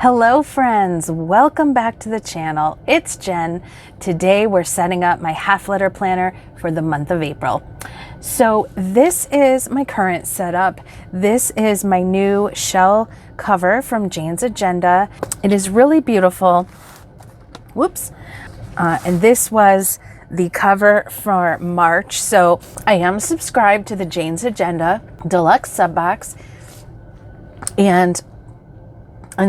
Hello friends, welcome back to the channel. It's Jen. Today we're setting up my half letter planner for the month of April. So this is my current setup. This is my new shell cover from Jane's Agenda. It is really beautiful. Whoops. And this was the cover for March. So I am subscribed to the Jane's Agenda Deluxe Subbox. And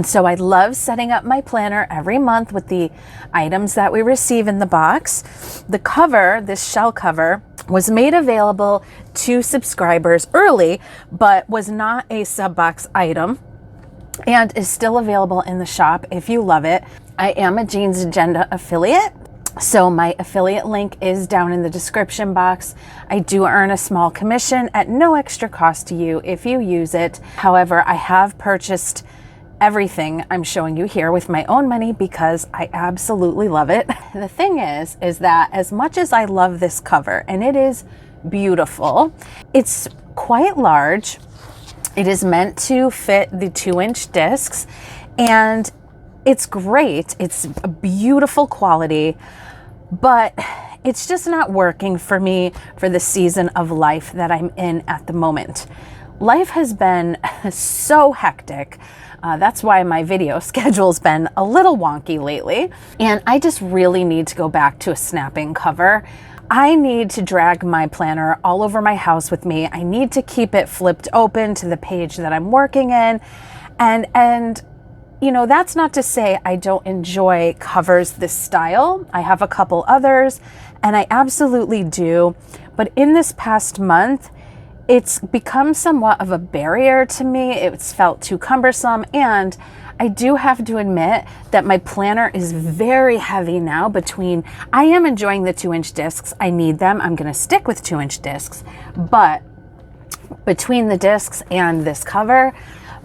so I love setting up my planner every month with the items that we receive in the box. The cover, this shell cover, was made available to subscribers early, but was not a subbox item and is still available in the shop if you love it. I am a Jane's Agenda affiliate, so my affiliate link is down in the description box. I do earn a small commission at no extra cost to you if you use it. However, I have purchased everything I'm showing you here with my own money because I absolutely love it. The thing is that as much as I love this cover, and it is beautiful, it's quite large. It is meant to fit the 2-inch discs, and it's great. It's a beautiful quality, but it's just not working for me for the season of life that I'm in at the moment. Life has been so hectic. That's why my video schedule's been a little wonky lately. And I just really need to go back to a snapping cover. I need to drag my planner all over my house with me. I need to keep it flipped open to the page that I'm working in. And you know, that's not to say I don't enjoy covers this style. I have a couple others, and I absolutely do. But in this past month, it's become somewhat of a barrier to me. It's felt too cumbersome, and I do have to admit that my planner is very heavy now. I am enjoying the 2-inch discs. I need them. I'm going to stick with 2-inch discs, but between the discs and this cover,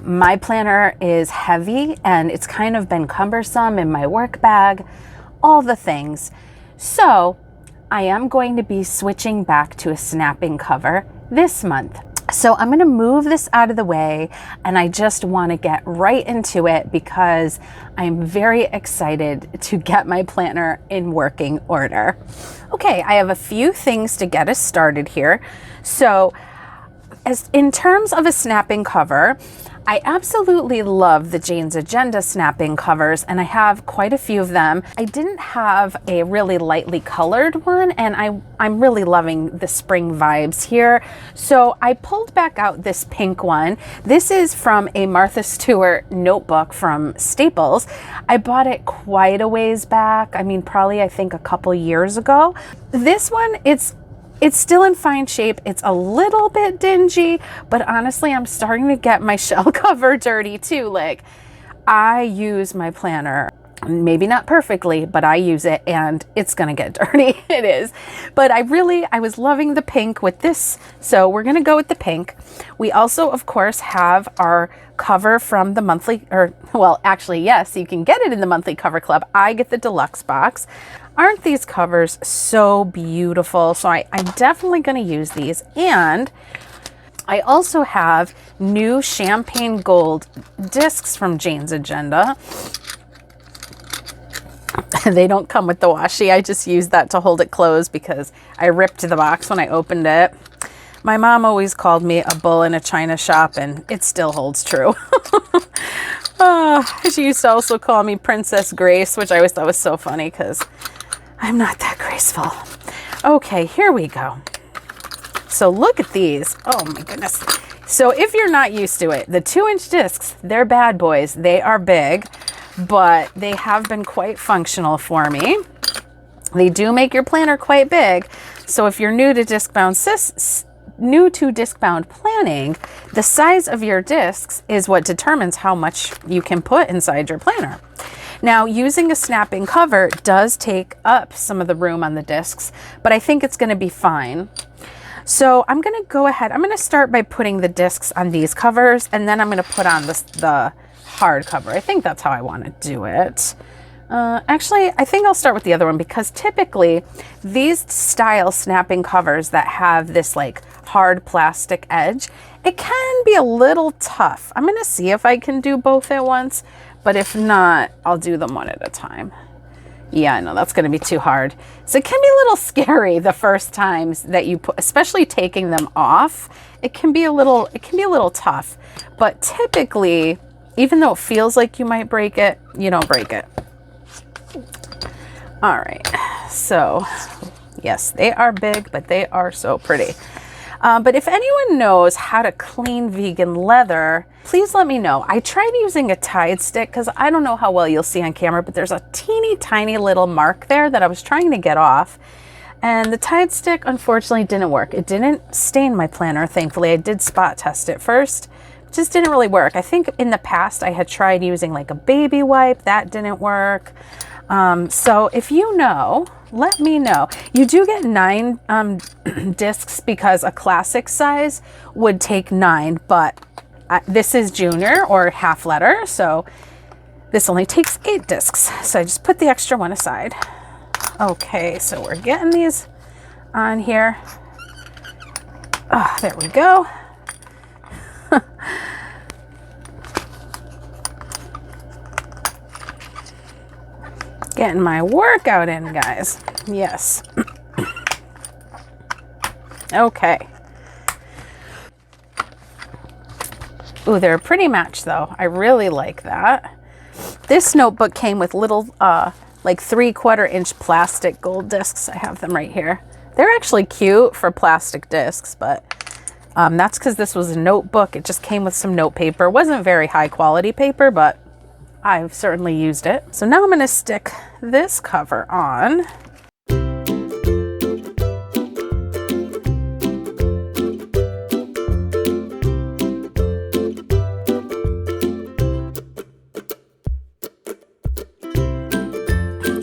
my planner is heavy and it's kind of been cumbersome in my work bag, all the things. So I am going to be switching back to a snapping cover this month. So I'm going to move this out of the way, and I just want to get right into it because I'm very excited to get my planner in working order. Okay, I have a few things to get us started here. So in terms of a snapping cover, I absolutely love the Jane's Agenda snapping covers, and I have quite a few of them. I didn't have a really lightly colored one, and I'm really loving the spring vibes here. So I pulled back out this pink one. This is from a Martha Stewart notebook from Staples. I bought it quite a ways back. I mean, probably I think a couple years ago. This one, it's still in fine shape. It's a little bit dingy, but honestly, I'm starting to get my shell cover dirty too. Like, I use my planner, maybe not perfectly, but I use it and it's gonna get dirty. It is. But I was loving the pink with this, so we're gonna go with the pink. We also, of course, have our cover from the monthly, yes, you can get it in the monthly cover club. I get the deluxe box. Aren't these covers so beautiful? So I'm definitely going to use these. And I also have new champagne gold discs from Jane's Agenda. They don't come with the washi. I just used that to hold it closed because I ripped the box when I opened it. My mom always called me a bull in a china shop, and it still holds true. She used to also call me Princess Grace, which I always thought was so funny because I'm not that graceful. Okay, here we go. So look at these. Oh my goodness. So if you're not used to it, the 2-inch discs, they're bad boys. They are big, but they have been quite functional for me. They do make your planner quite big. So if you're new to disc-bound planning, the size of your discs is what determines how much you can put inside your planner. Now, using a snapping cover does take up some of the room on the discs, but I think it's going to be fine. So I'm going to go ahead. I'm going to start by putting the discs on these covers, and then I'm going to put on the hard cover. I think that's how I want to do it. Actually, I think I'll start with the other one because typically these style snapping covers that have this like hard plastic edge, It can be a little tough. I'm gonna see if I can do both at once, but if not, I'll do them one at a time. Yeah, I know that's gonna be too hard. So it can be a little scary the first times that you put, especially taking them off. It can be a little tough, but typically, even though it feels like you might break it, you don't break it. All right, so yes, they are big, but they are so pretty. But if anyone knows how to clean vegan leather, please let me know. I tried using a Tide stick because I don't know how well you'll see on camera, but there's a teeny tiny little mark there that I was trying to get off. And the Tide stick, unfortunately, didn't work. It didn't stain my planner, thankfully. I did spot test it first. It just didn't really work. I think in the past I had tried using like a baby wipe. That didn't work. So if you know, let me know. You do get 9 discs because a classic size would take 9, but this is junior or half letter, so this only takes 8 discs. So I just put the extra one aside. Okay, so we're getting these on here. Oh, there we go. Getting my workout in, guys. Yes. Okay. Ooh, they're a pretty match though. I really like that. This notebook came with little like 3/4 inch plastic gold discs. I have them right here. They're actually cute for plastic discs, but that's because this was a notebook. It just came with some note paper. It wasn't very high quality paper, but I've certainly used it. So now I'm going to stick this cover on.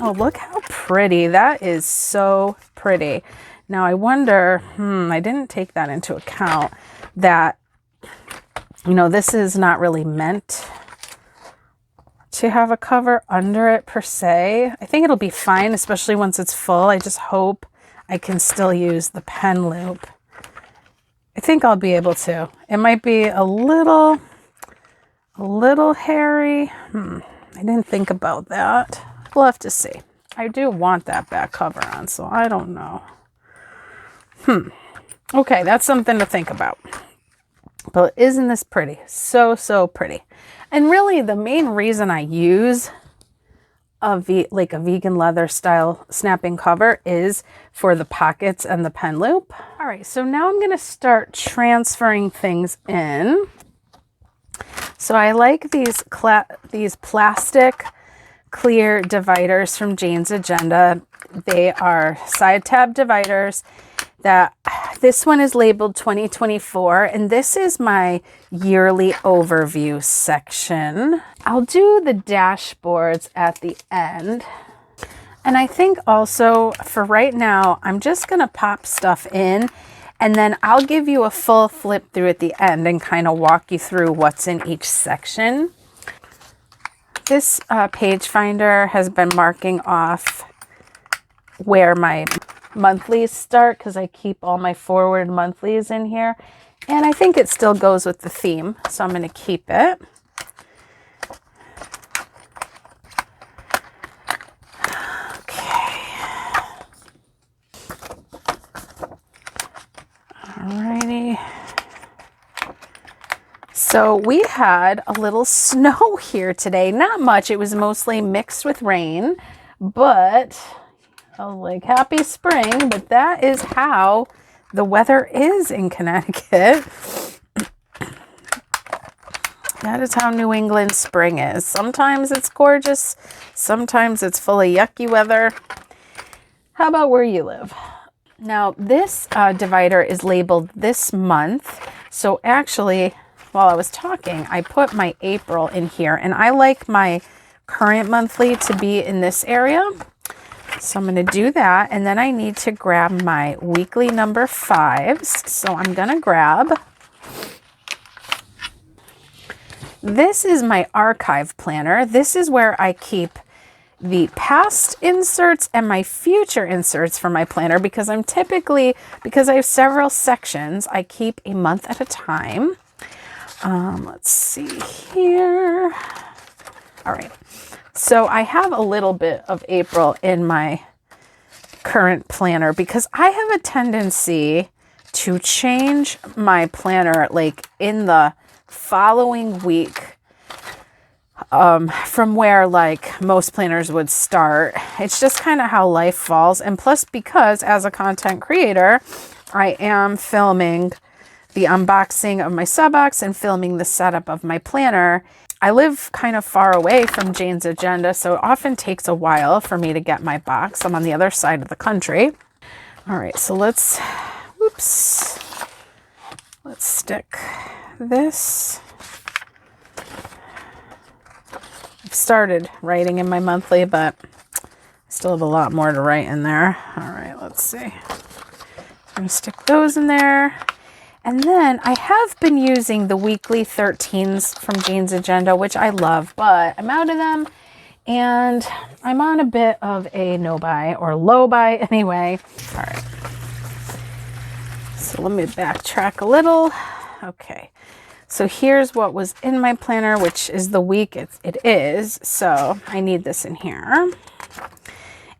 Oh, look how pretty. That is so pretty. Now I wonder, I didn't take that into account that, you know, this is not really meant to have a cover under it per se. I think it'll be fine, especially once it's full. I just hope I can still use the pen loop. I think I'll be able to. It might be a little hairy. I didn't think about that. We'll have to see. I do want that back cover on, so I don't know. Okay, that's something to think about. But isn't this pretty? So, so pretty. And really the main reason I use a vegan leather style snapping cover is for the pockets and the pen loop. All right, so now I'm gonna start transferring things in. So I like these plastic clear dividers from Jane's Agenda. They are side tab dividers. This one is labeled 2024, and this is my yearly overview section. I'll do the dashboards at the end. And I think also for right now, I'm just gonna pop stuff in, and then I'll give you a full flip through at the end and kind of walk you through what's in each section. This page finder has been marking off where my monthlies start because I keep all my forward monthlies in here, and I think it still goes with the theme, so I'm going to keep it. Okay. Alrighty. So we had a little snow here today. Not much. It was mostly mixed with rain, but I was like, happy spring, but that is how the weather is in Connecticut. That is how New England spring is. Sometimes it's gorgeous. Sometimes it's full of yucky weather. How about where you live? Now, this divider is labeled this month. So actually, while I was talking, I put my April in here, and I like my current monthly to be in this area. So I'm going to do that, and then I need to grab my weekly number 5s. So I'm going to grab, this is my archive planner. This is where I keep the past inserts and my future inserts for my planner because because I have several sections, I keep a month at a time. Let's see here. All right. So I have a little bit of April in my current planner because I have a tendency to change my planner like in the following week from where like most planners would start. It's just kind of how life falls. And plus, because as a content creator, I am filming the unboxing of my sub box and filming the setup of my planner. I live kind of far away from Jane's Agenda, so it often takes a while for me to get my box. I'm on the other side of the country. All right, so let's stick this. I've started writing in my monthly, but I still have a lot more to write in there. All right, let's see. I'm gonna stick those in there. And then I have been using the weekly 13s from Jane's Agenda, which I love, but I'm out of them and I'm on a bit of a no buy or low buy anyway. All right. So let me backtrack a little. Okay. So here's what was in my planner, which is the week it is. So I need this in here.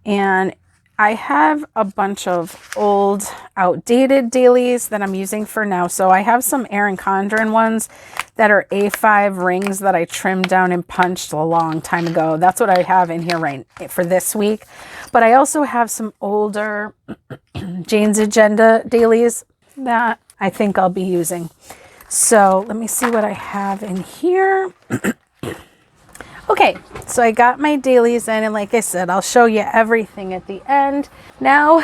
And I have a bunch of old, outdated dailies that I'm using for now. So I have some Erin Condren ones that are A5 rings that I trimmed down and punched a long time ago. That's what I have in here right for this week. But I also have some older Jane's Agenda dailies that I think I'll be using. So let me see what I have in here. Okay, so I got my dailies in, and like I said, I'll show you everything at the end. Now,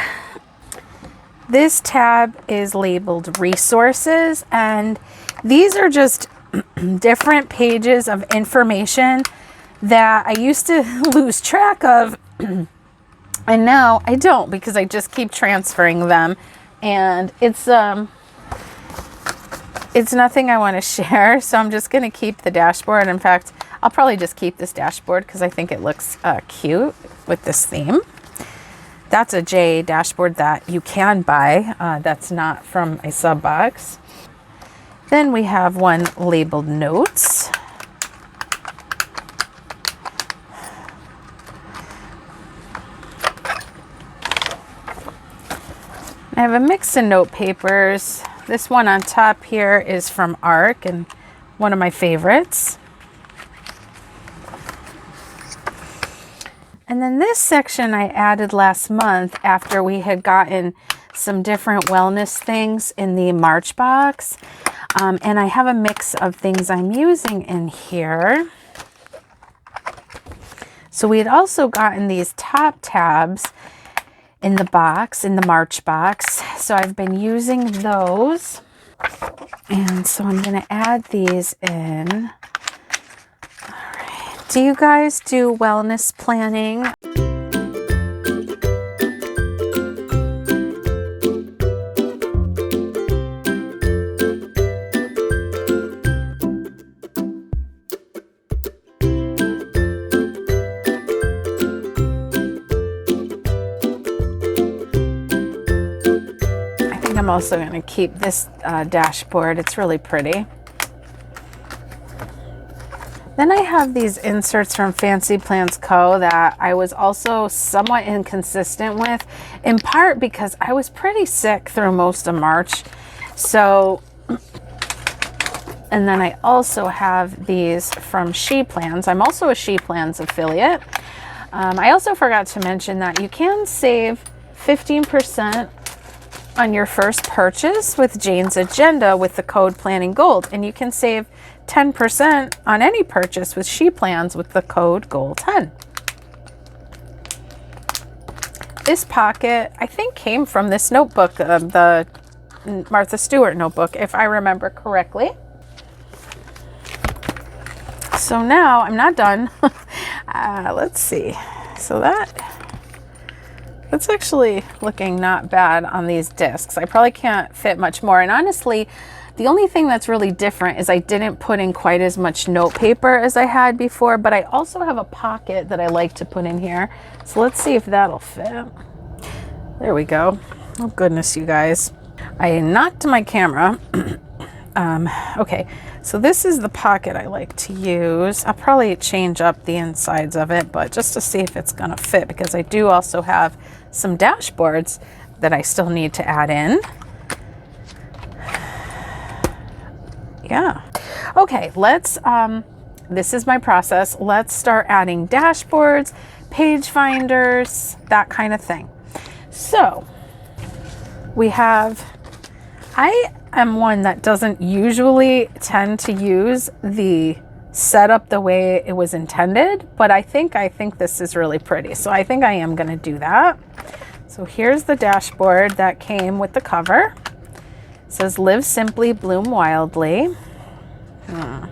this tab is labeled resources, and these are just different pages of information that I used to lose track of, and now I don't because I just keep transferring them, and it's nothing I want to share, so I'm just going to keep the dashboard. In fact, I'll probably just keep this dashboard because I think it looks cute with this theme. That's a J dashboard that you can buy. That's not from a sub box. Then we have one labeled notes. I have a mix of note papers. This one on top here is from ARC and one of my favorites. And then this section I added last month after we had gotten some different wellness things in the March box. And I have a mix of things I'm using in here. So we had also gotten these top tabs in the box, in the March box. So I've been using those. And so I'm going to add these in. Do you guys do wellness planning? I think I'm also going to keep this dashboard. It's really pretty. Then I have these inserts from Fancy Plans Co. that I was also somewhat inconsistent with, in part because I was pretty sick through most of March. So, and then I also have these from She Plans. I'm also a She Plans affiliate. I also forgot to mention that you can save 15% on your first purchase with Jane's Agenda with the code planninggoaled, and you can save 10% on any purchase with She Plans with the code GOAL10. This pocket, I think, came from this notebook, the Martha Stewart notebook, if I remember correctly. So now I'm not done. Let's see. So that's actually looking not bad on these discs. I probably can't fit much more. And honestly, The only thing that's really different is I didn't put in quite as much note paper as I had before, but I also have a pocket that I like to put in here. So let's see if that'll fit. There we go. Oh goodness, you guys. I knocked my camera. Okay, so this is the pocket I like to use. I'll probably change up the insides of it, but just to see if it's gonna fit, because I do also have some dashboards that I still need to add in. Yeah. Okay, let's, this is my process. Let's start adding dashboards, page finders, that kind of thing. So we have, I am one that doesn't usually tend to use the setup the way it was intended, but I think this is really pretty. So I think I am going to do that. So here's the dashboard that came with the cover. It says live simply, bloom wildly. I'm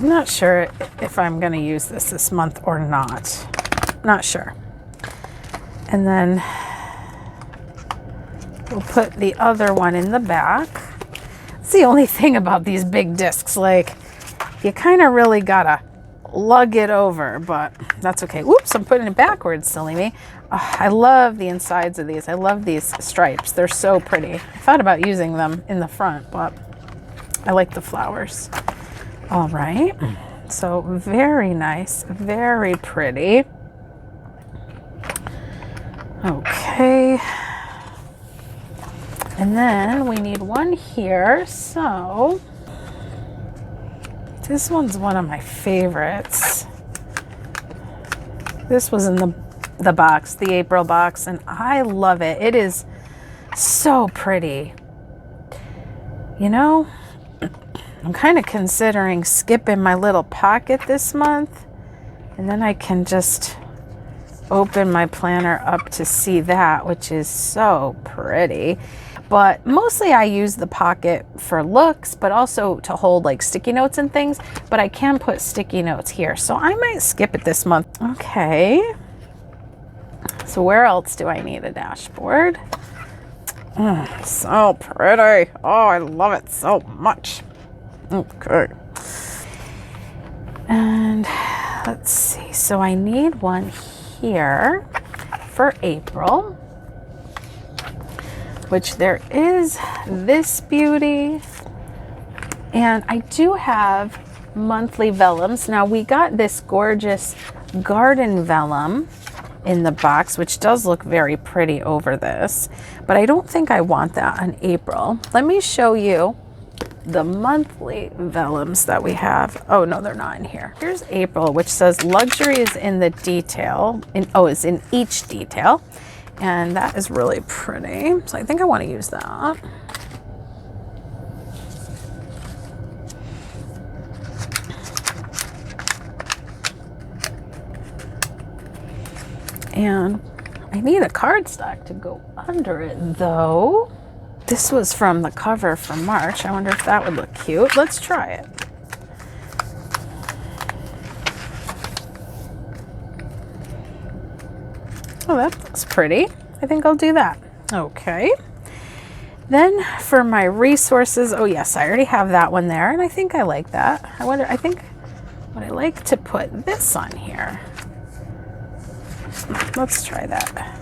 not sure if I'm going to use this month or not. Not sure. And then we'll put the other one in the back. It's the only thing about these big discs, like you kind of really gotta lug it over, but that's okay. Whoops, I'm putting it backwards, silly me. Oh, I love the insides of these. I love these stripes. They're so pretty. I thought about using them in the front, but I like the flowers. All right, so very nice, very pretty. Okay. And then we need one here. So this one's one of my favorites. This was in the box, the April box, and I love it. It is so pretty. You know, I'm kind of considering skipping my little pocket this month, and then I can just open my planner up to see that, which is so pretty. But mostly I use the pocket for looks, but also to hold like sticky notes and things, but I can put sticky notes here. So I might skip it this month. Okay. So where else do I need a dashboard? So pretty. Oh, I love it so much. Okay. And let's see. So I need one here for April, which there is this beauty. And I do have monthly vellums. Now we got this gorgeous garden vellum in the box, which does look very pretty over this, but I don't think I want that on April. Let me show you the monthly vellums that we have. Oh no, they're not in here. Here's April, which says luxury is in the detail. Is in each detail. And that is really pretty. So I think I want to use that. And I need a cardstock to go under it though. This was from the cover from March. I wonder if that would look cute. Let's try it. Oh, that looks pretty. I think I'll do that. Okay. Then for my resources, oh yes, I already have that one there, and I think I like that. I think would I like to put this on here? Let's try that.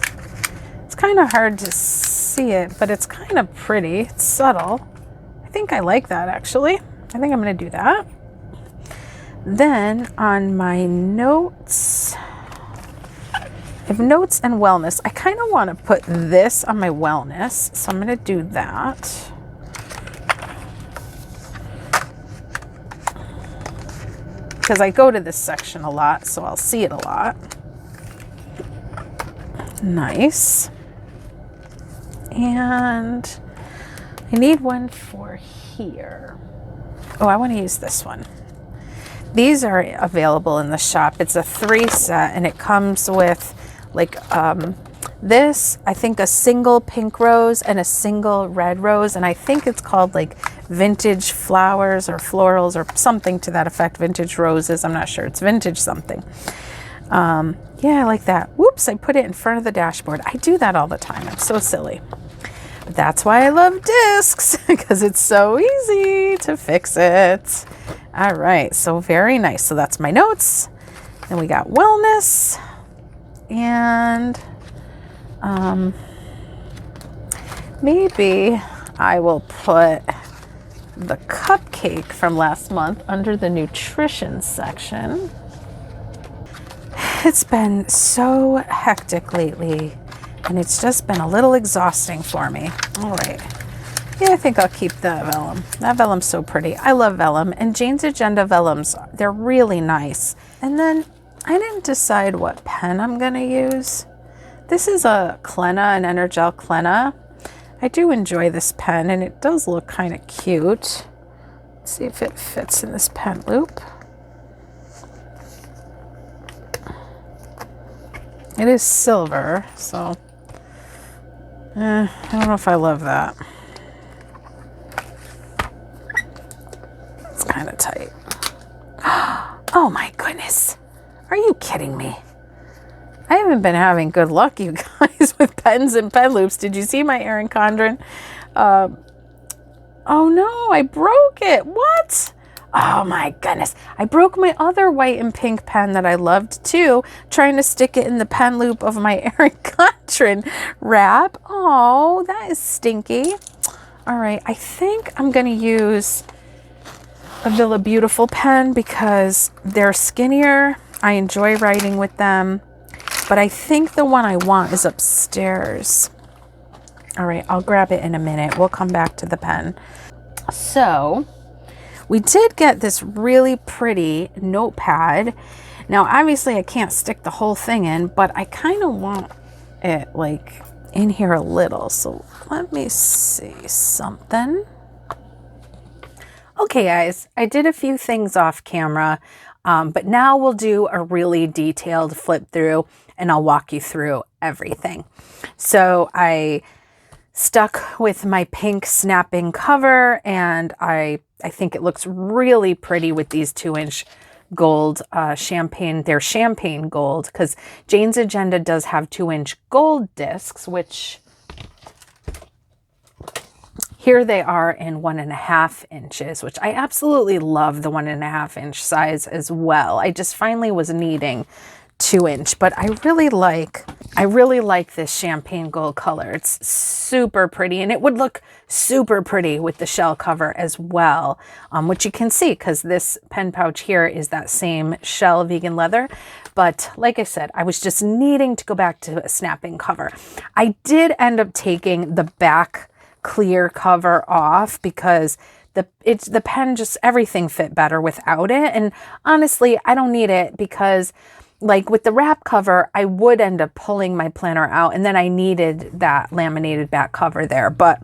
It's kind of hard to see it, but it's kind of pretty. It's subtle. I think I like that actually. I think I'm going to do that. Then on my notes, I have notes and wellness. I kind of want to put this on my wellness, so I'm going to do that. Because I go to this section a lot, so I'll see it a lot. Nice. And I need one for here. Oh, I want to use this one. These are available in the shop. It's a 3 set, and it comes with like this, I think a single pink rose and a single red rose, and I think it's called like vintage flowers or florals or something to that effect. Vintage roses, I'm not sure. It's vintage something. Yeah, I like that. Whoops, I put it in front of the dashboard. I do that all the time. I'm so silly. But that's why I love discs, because it's so easy to fix it. All right, so very nice. So that's my notes. Then we got wellness, and maybe I will put the cupcake from last month under the nutrition section. It's been so hectic lately, and it's just been a little exhausting for me. All right. Yeah, I think I'll keep the vellum. That vellum's so pretty. I love vellum, and Jane's Agenda vellums, they're really nice. And then I didn't decide what pen I'm going to use. This is a Clenna, an Energel Clenna. I do enjoy this pen, and it does look kind of cute. Let's see if it fits in this pen loop. It is silver, so I don't know if I love that. It's kind of tight. Oh my goodness. Are you kidding me? I haven't been having good luck, you guys, with pens and pen loops. Did you see my Erin Condren? Oh no, I broke it. What? Oh my goodness. I broke my other white and pink pen that I loved too, trying to stick it in the pen loop of my Erin Condren wrap. Oh, that is stinky. All right, I think I'm going to use a Villabeautifful pen because they're skinnier. I enjoy writing with them. But I think the one I want is upstairs. All right, I'll grab it in a minute. We'll come back to the pen. So we did get this really pretty notepad. Now, obviously I can't stick the whole thing in, but I kind of want it like in here a little. So let me see something. Okay, guys, I did a few things off camera, but now we'll do a really detailed flip through and I'll walk you through everything. So I stuck with my pink snapping cover, and I think it looks really pretty with these 2-inch gold champagne. They're champagne gold because Jane's Agenda does have 2-inch gold discs, which here they are in 1.5 inches, which I absolutely love the 1.5 inch size as well. I just finally was needing 2-inch, but I really like this champagne gold color. It's super pretty, and it would look super pretty with the shell cover as well, which you can see because this pen pouch here is that same shell vegan leather. But like I said, I was just needing to go back to a snapping cover. I did end up taking the back clear cover off because the pen just, everything fit better without it. And honestly, I don't need it because like with the wrap cover, I would end up pulling my planner out, and then I needed that laminated back cover there. But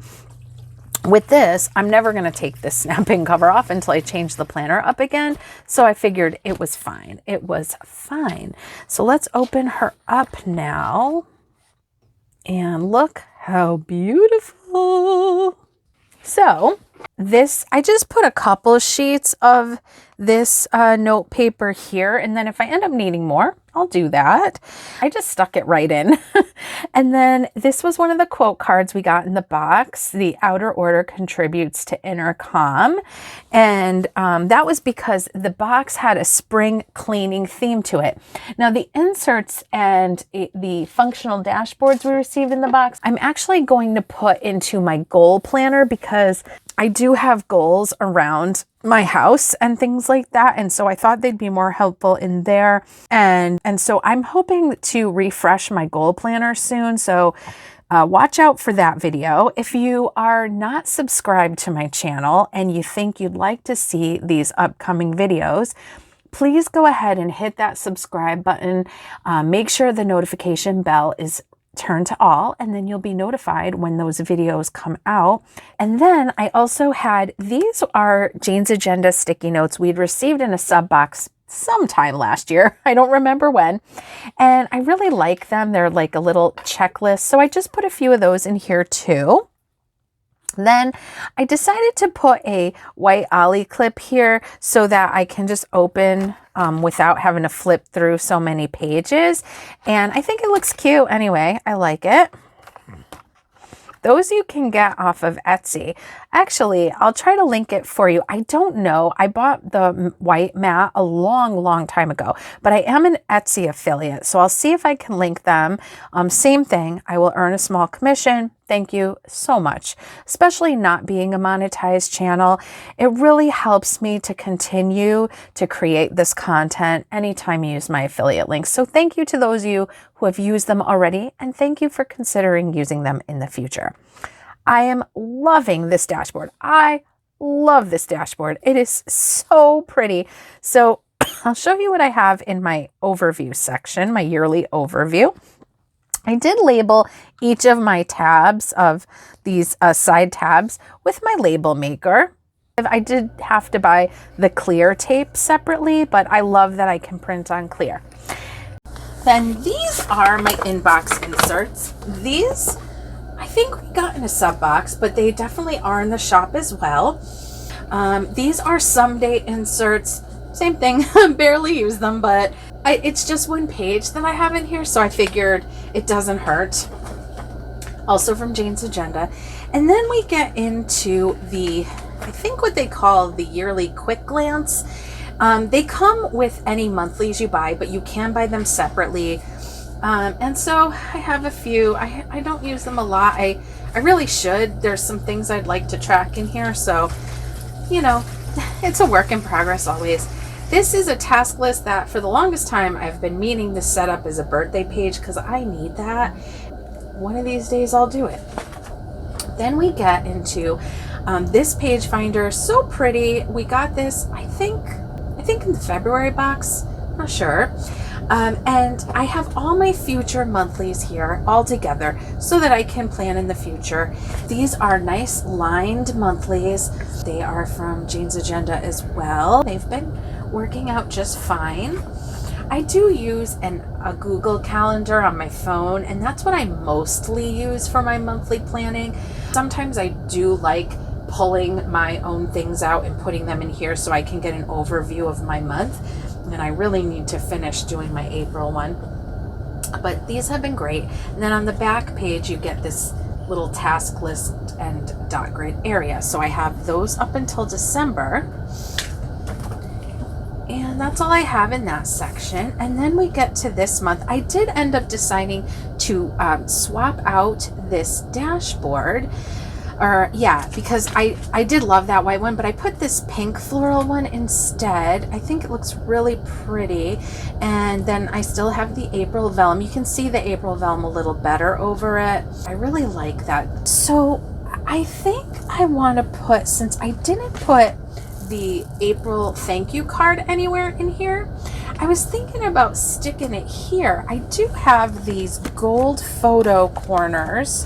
with this, I'm never going to take this snapping cover off until I change the planner up again. So I figured it was fine. It was fine. So let's open her up now. And look how beautiful. So this, I just put a couple sheets of this note paper here, and then if I end up needing more, I'll do that. I just stuck it right in. And then this was one of the quote cards we got in the box. The outer order contributes to inner calm. And that was because the box had a spring cleaning theme to it. Now the inserts and the functional dashboards we received in the box, I'm actually going to put into my goal planner because I do have goals around my house and things like that. And so I thought they'd be more helpful in there. And so I'm hoping to refresh my goal planner soon. So watch out for that video. If you are not subscribed to my channel and you think you'd like to see these upcoming videos, please go ahead and hit that subscribe button. Make sure the notification bell is turned to all, and then you'll be notified when those videos come out. And then I also had, these are Jane's Agenda sticky notes we'd received in a sub box sometime last year. I don't remember when. And I really like them. They're like a little checklist. So I just put a few of those in here too. Then I decided to put a white ollie clip here so that I can just open without having to flip through so many pages. And I think it looks cute anyway. I like it. Those you can get off of Etsy. Actually, I'll try to link it for you. I don't know. I bought the white mat a long time ago, but I am an Etsy affiliate, so I'll see if I can link them. Same thing. I will earn a small commission. Thank you so much. Especially not being a monetized channel, it really helps me to continue to create this content anytime you use my affiliate links. So thank you to those of you who have used them already, and thank you for considering using them in the future. I am loving this dashboard. I love this dashboard. It is so pretty. So I'll show you what I have in my overview section, my yearly overview. I did label each of my tabs of these side tabs with my label maker. I did have to buy the clear tape separately, but I love that I can print on clear. Then these are my inbox inserts. These, I think we got in a sub box, but they definitely are in the shop as well. These are someday inserts. Same thing, barely use them, but it's just one page that I have in here, so I figured it doesn't hurt. Also from Jane's Agenda. And then we get into the, I think what they call the yearly quick glance. They come with any monthlies you buy, but you can buy them separately. And so I have a few. I don't use them a lot. I really should. There's some things I'd like to track in here, so, you know, it's a work in progress always. This is a task list that for the longest time I've been meaning to set up as a birthday page because I need that. One of these days I'll do it. Then we get into this page finder. So pretty. We got this, I think in the February box. Not sure. And I have all my future monthlies here all together so that I can plan in the future. These are nice lined monthlies. They are from Jane's Agenda as well. They've been working out just fine. I do use a Google Calendar on my phone, and that's what I mostly use for my monthly planning. Sometimes I do like pulling my own things out and putting them in here so I can get an overview of my month. And I really need to finish doing my April one. But these have been great. And then on the back page, you get this little task list and dot grid area. So I have those up until December. And that's all I have in that section. And then we get to this month. I did end up deciding to swap out this dashboard. Because I did love that white one, but I put this pink floral one instead. I think it looks really pretty. And then I still have the April vellum. You can see the April vellum a little better over it. I really like that. So I think I want to put, since I didn't put the April thank you card anywhere in here, I was thinking about sticking it here. I do have these gold photo corners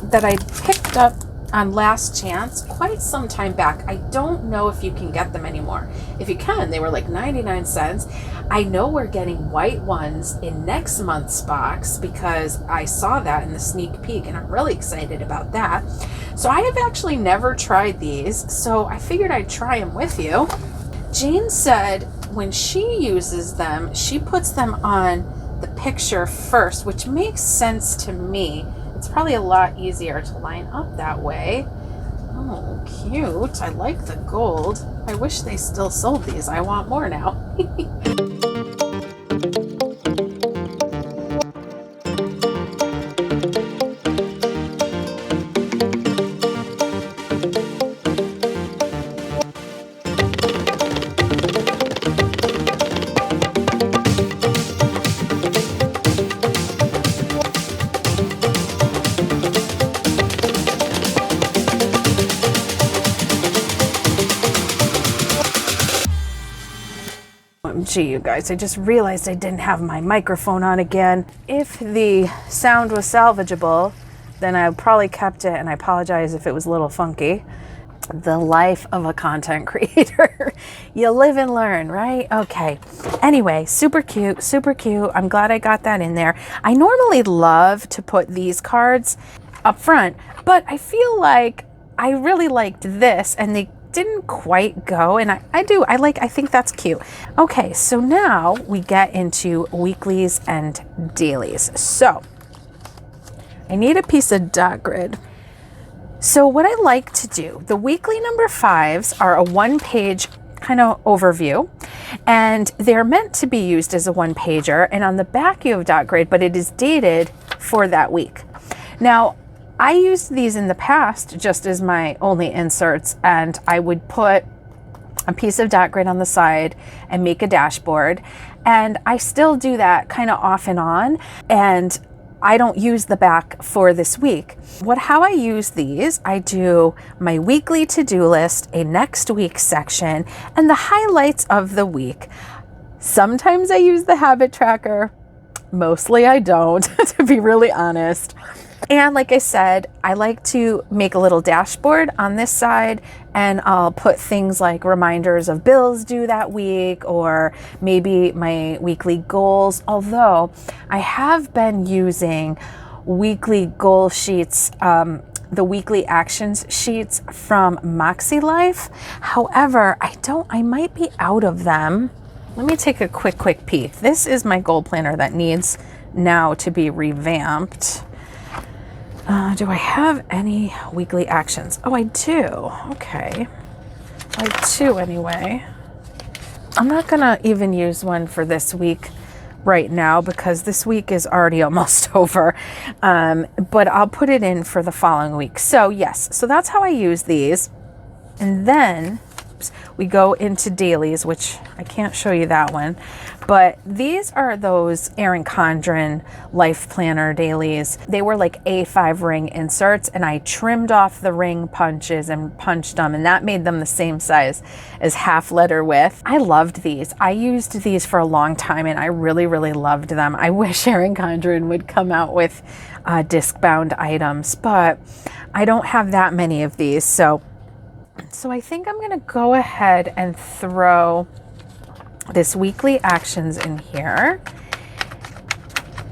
that I picked up on Last Chance quite some time back. I don't know if you can get them anymore. If you can, they were like 99 cents. I know we're getting white ones in next month's box because I saw that in the sneak peek and I'm really excited about that. So I have actually never tried these, so I figured I'd try them with you. Jane said when she uses them, she puts them on the picture first, which makes sense to me. It's probably a lot easier to line up that way. Oh, cute. I like the gold. I wish they still sold these. I want more now. Gee, you guys, I just realized I didn't have my microphone on again. If the sound was salvageable, then I probably kept it, and I apologize if it was a little funky. The life of a content creator. You live and learn, right? Okay. Anyway, super cute, super cute. I'm glad I got that in there. I normally love to put these cards up front, but I feel like I really liked this, and they didn't quite go, and I think that's cute. Okay, so now we get into weeklies and dailies. So I need a piece of dot grid. So what I like to do, the weekly number 5s are a 1-page kind of overview, and they're meant to be used as a 1-pager, and on the back you have dot grid, but it is dated for that week. Now, I used these in the past just as my only inserts, and I would put a piece of dot grid on the side and make a dashboard, and I still do that kind of off and on, and I don't use the back for this week. How I use these, I do my weekly to-do list, a next week section, and the highlights of the week. Sometimes I use the habit tracker. Mostly I don't, to be really honest. And like I said, I like to make a little dashboard on this side, and I'll put things like reminders of bills due that week, or maybe my weekly goals. Although I have been using weekly goal sheets, the weekly actions sheets from Moxie Life. However, I might be out of them. Let me take a quick peek. This is my goal planner that needs now to be revamped. Do I have any weekly actions? Oh, I do. Okay. I do anyway. I'm not gonna even use one for this week right now because this week is already almost over. But I'll put it in for the following week. So yes, so that's how I use these. And then we go into dailies, which I can't show you that one, but these are those Erin Condren Life Planner dailies. They were like A5 ring inserts, and I trimmed off the ring punches and punched them, and that made them the same size as half letter width. I loved these. I used these for a long time, and I really loved them. I wish Erin Condren would come out with disc bound items, but I don't have that many of these. So I think I'm going to go ahead and throw this weekly actions in here.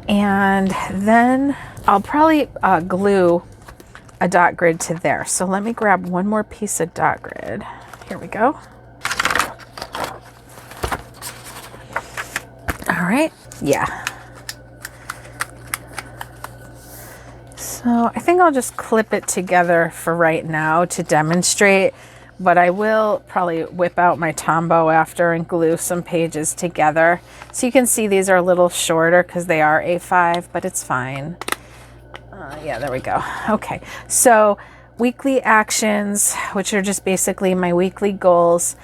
And then I'll probably glue a dot grid to there. So let me grab one more piece of dot grid. Here we go. All right. Yeah. So I think I'll just clip it together for right now to demonstrate, but I will probably whip out my Tombow after and glue some pages together. So you can see these are a little shorter because they are A5, but it's fine. Yeah, there we go. Okay, so weekly actions, which are just basically my weekly goals,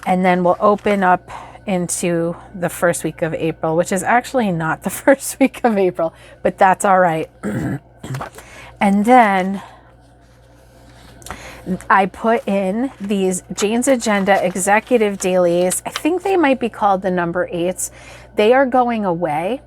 and then we'll open up into the first week of April, which is actually not the first week of April, but that's all right. And then I put in these Jane's Agenda Executive Dailies. I think they might be called the number 8s. They are going away.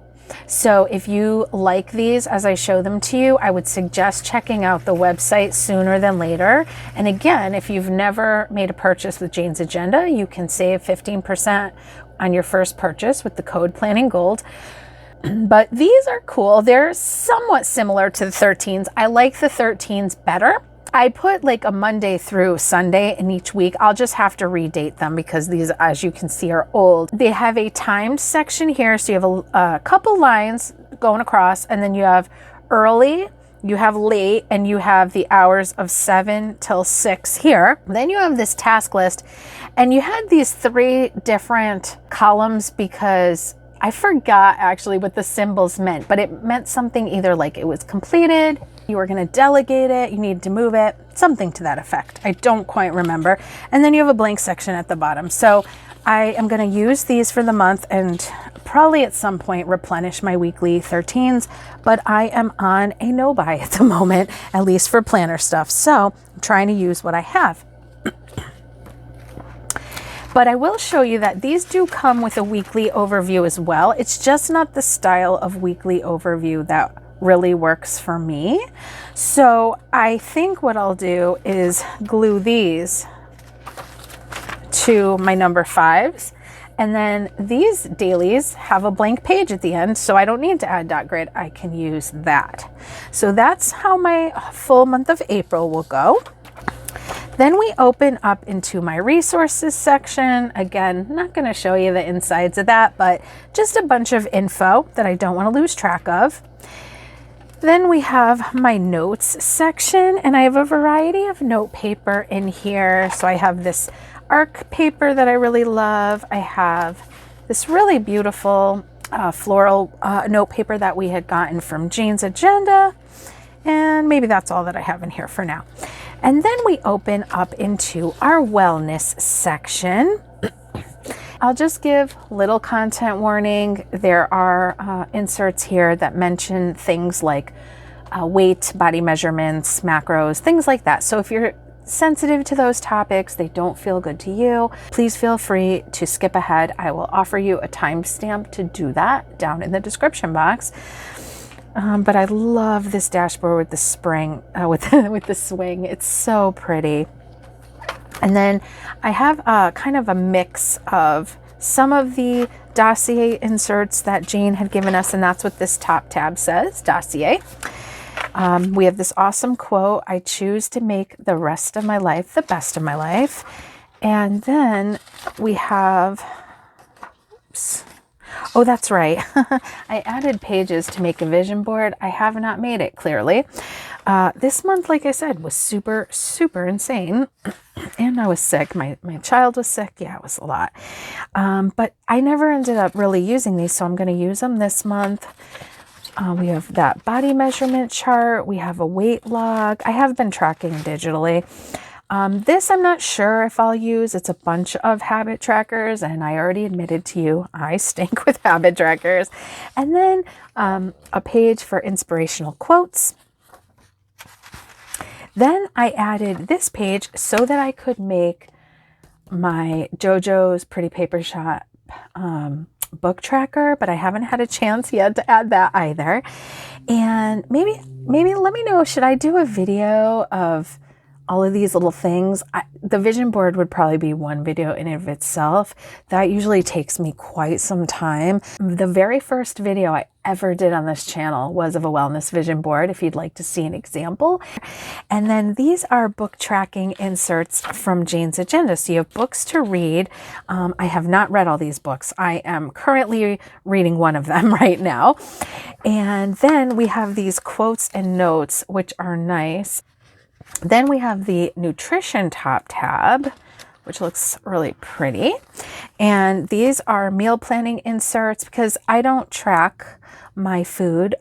So if you like these as I show them to you, I would suggest checking out the website sooner than later. And again, if you've never made a purchase with Jane's Agenda, you can save 15% on your first purchase with the code planninggoaled. But these are cool. They're somewhat similar to the 13s. I like the 13s better. I put like a Monday through Sunday in each week. I'll just have to redate them because these, as you can see, are old. They have a timed section here. So you have a couple lines going across, and then you have early, you have late, and you have the hours of 7 till 6 here. Then you have this task list, and you had these 3 different columns because I forgot actually what the symbols meant, but it meant something either like it was completed, you were going to delegate it, you needed to move it, something to that effect. I don't quite remember. And then you have a blank section at the bottom. So I am going to use these for the month and probably at some point replenish my weekly 13s, but I am on a no buy at the moment, at least for planner stuff. So I'm trying to use what I have. But I will show you that these do come with a weekly overview as well. It's just not the style of weekly overview that really works for me. So I think what I'll do is glue these to my number 5s. And then these dailies have a blank page at the end, so I don't need to add dot grid. I can use that. So that's how my full month of April will go. Then we open up into my resources section. Again, not going to show you the insides of that, but just a bunch of info that I don't want to lose track of. Then we have my notes section, and I have a variety of note paper in here. So I have this ARC paper that I really love. I have this really beautiful floral note paper that we had gotten from Jane's Agenda. And maybe that's all that I have in here for now. And then we open up into our wellness section. I'll just give little content warning. There are inserts here that mention things like weight, body measurements, macros, things like that. So if you're sensitive to those topics, they don't feel good to you, please feel free to skip ahead. I will offer you a timestamp to do that down in the description box. But I love this dashboard with the spring, with the swing. It's so pretty. And then I have kind of a mix of some of the dossier inserts that Jane had given us, and that's what this top tab says, dossier. We have this awesome quote, "I choose to make the rest of my life the best of my life." And then we have, oops. Oh, that's right. I added pages to make a vision board. I have not made it, clearly. This month, like I said, was super, super insane. And I was sick. My child was sick. Yeah, it was a lot. But I never ended up really using these, so I'm going to use them this month. We have that body measurement chart. We have a weight log. I have been tracking digitally. This I'm not sure if I'll use. It's a bunch of habit trackers, and I already admitted to you I stink with habit trackers. And then a page for inspirational quotes. Then I added this page so that I could make my JoJo's Pretty Paper Shop book tracker, but I haven't had a chance yet to add that either. And maybe let me know, should I do a video of all of these little things? The vision board would probably be one video in and of itself. That usually takes me quite some time. The very first video I ever did on this channel was of a wellness vision board, if you'd like to see an example. And then these are book tracking inserts from Jane's Agenda. So you have books to read. I have not read all these books. I am currently reading one of them right now. And then we have these quotes and notes, which are nice. Then we have the nutrition top tab, which looks really pretty. And these are meal planning inserts because I don't track my food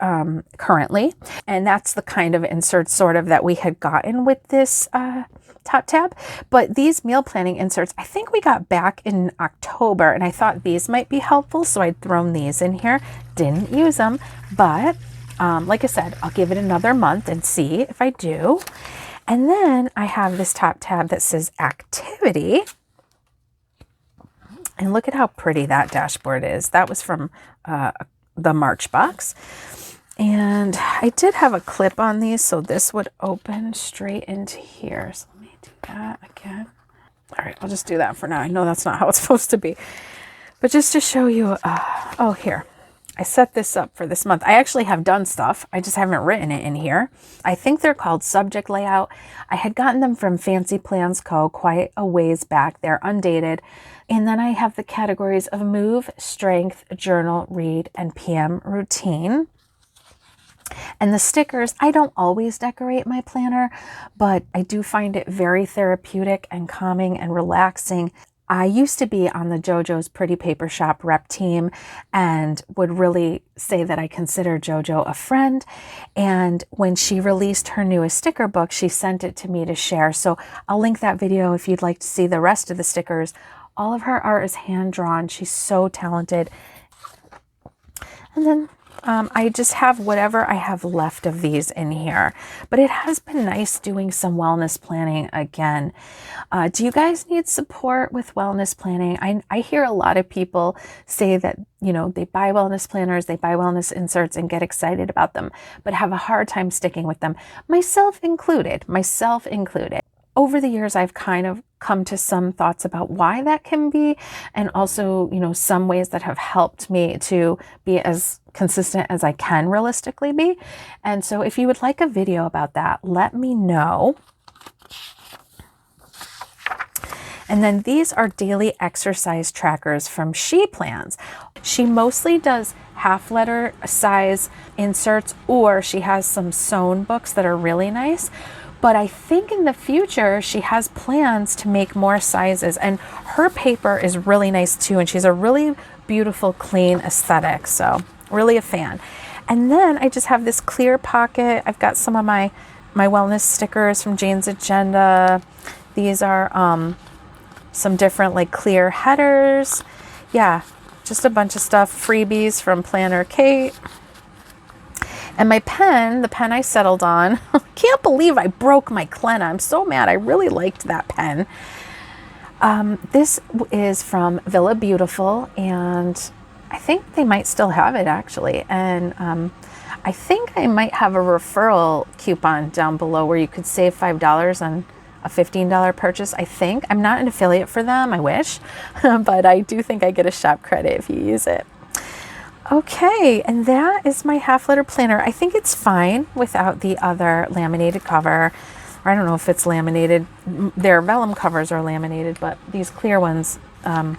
currently. And that's the kind of insert sort of that we had gotten with this top tab. But these meal planning inserts, I think we got back in October, and I thought these might be helpful, so I'd thrown these in here. Didn't use them, but like I said, I'll give it another month and see if I do. And then I have this top tab that says activity. And look at how pretty that dashboard is. That was from the March box. And I did have a clip on these, so this would open straight into here. So let me do that again. All right, I'll just do that for now. I know that's not how it's supposed to be. But just to show you, oh, here. I set this up for this month. I actually have done stuff. I just haven't written it in here. I think they're called subject layout. I had gotten them from Fancy Plans Co. quite a ways back. They're undated. And then I have the categories of move, strength, journal, read, and PM routine. And the stickers, I don't always decorate my planner, but I do find it very therapeutic and calming and relaxing. I used to be on the JoJo's Pretty Paper Shop rep team and would really say that I consider JoJo a friend. And when she released her newest sticker book, she sent it to me to share. So I'll link that video if you'd like to see the rest of the stickers. All of her art is hand-drawn. She's so talented. And then I just have whatever I have left of these in here. But it has been nice doing some wellness planning again. Do you guys need support with wellness planning? I hear a lot of people say that, you know, they buy wellness planners, they buy wellness inserts and get excited about them, but have a hard time sticking with them. Myself included. Over the years, I've kind of come to some thoughts about why that can be, and also, you know, some ways that have helped me to be as consistent as I can realistically be. And so if you would like a video about that, let me know. And then these are daily exercise trackers from She Plans. She mostly does half letter size inserts, or she has some sewn books that are really nice. But I think in the future, she has plans to make more sizes, and her paper is really nice too. And she's a really beautiful, clean aesthetic. So really a fan. And then I just have this clear pocket. I've got some of my wellness stickers from Jane's Agenda. These are some different like clear headers. Yeah, just a bunch of stuff. Freebies from Planner Kate. And my pen, the pen I settled on, can't believe I broke my Clenna. I'm so mad. I really liked that pen. This is from Villabeautifful, and I think they might still have it actually. And I think I might have a referral coupon down below where you could save $5 on a $15 purchase. I think. I'm not an affiliate for them, I wish, but I do think I get a shop credit if you use it. Okay, and that is my half letter planner. I think it's fine without the other laminated cover. Or I don't know if it's laminated. Their vellum covers are laminated, but these clear ones, I'm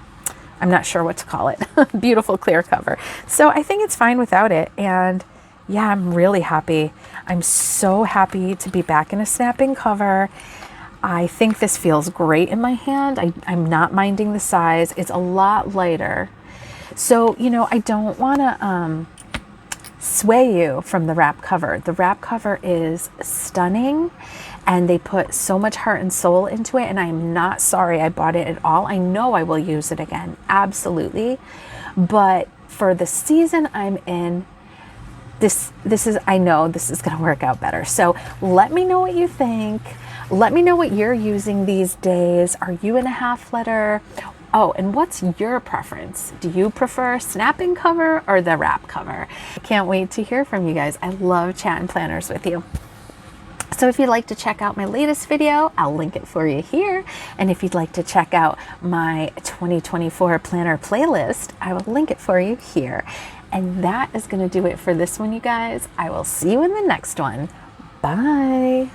not sure what to call it. Beautiful clear cover. So I think it's fine without it. And yeah, I'm really happy. I'm so happy to be back in a snapping cover. I think this feels great in my hand. I'm not minding the size. It's a lot lighter. So, you know, I don't want to sway you from the wrap cover. The wrap cover is stunning, and they put so much heart and soul into it, and I'm not sorry I bought it at all. I know I will use it again, absolutely. But for the season I'm in, I know this is going to work out better. So let me know what you think. Let me know what you're using these days. Are you in a half letter? Oh, and what's your preference? Do you prefer snapping cover or the wrap cover? I can't wait to hear from you guys. I love chatting planners with you. So if you'd like to check out my latest video, I'll link it for you here. And if you'd like to check out my 2024 planner playlist, I will link it for you here. And that is going to do it for this one, you guys. I will see you in the next one. Bye.